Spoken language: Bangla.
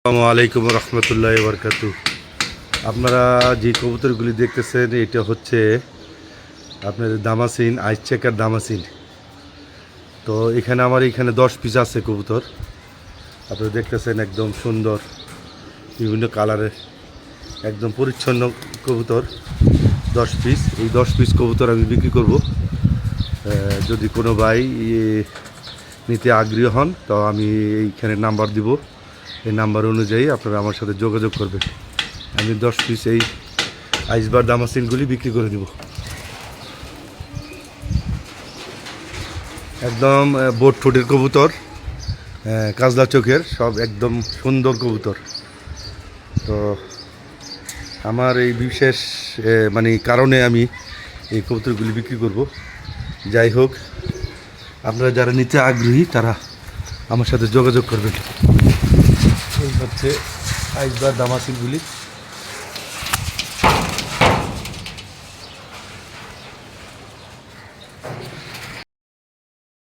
আসসালামু আলাইকুম রহমতুল্লাহ বরকাতু। আপনারা যে কবুতরগুলি দেখতেছেন এটা হচ্ছে আপনার দামাসিন, আইস চেকার দামাসিন। তো এখানে 10 পিস আছে কবুতর। আপনারা দেখতেছেন একদম সুন্দর বিভিন্ন কালারের একদম পরিচ্ছন্ন কবুতর 10 পিস। এই 10 পিস কবুতর আমি বিক্রি করব। যদি কোনো ভাই নিতে আগ্রহী হন তো আমি এইখানে নাম্বার দিব। এই নাম্বার অনুযায়ী আপনারা আমার সাথে যোগাযোগ করবেন। আমি 10 পিস এই আইসবার দামাসিনগুলি বিক্রি করে দেব। একদম বোট ঠোঁটের কবুতর, কাজলা চোখের, সব একদম সুন্দর কবুতর। তো আমার এই বিশেষ কারণে আমি এই কবুতরগুলি বিক্রি করব। যাই হোক, আপনারা যারা নিতে আগ্রহী তারা আমার সাথে যোগাযোগ করবেন। এই হচ্ছে আইসবার দামাসিনগুলি।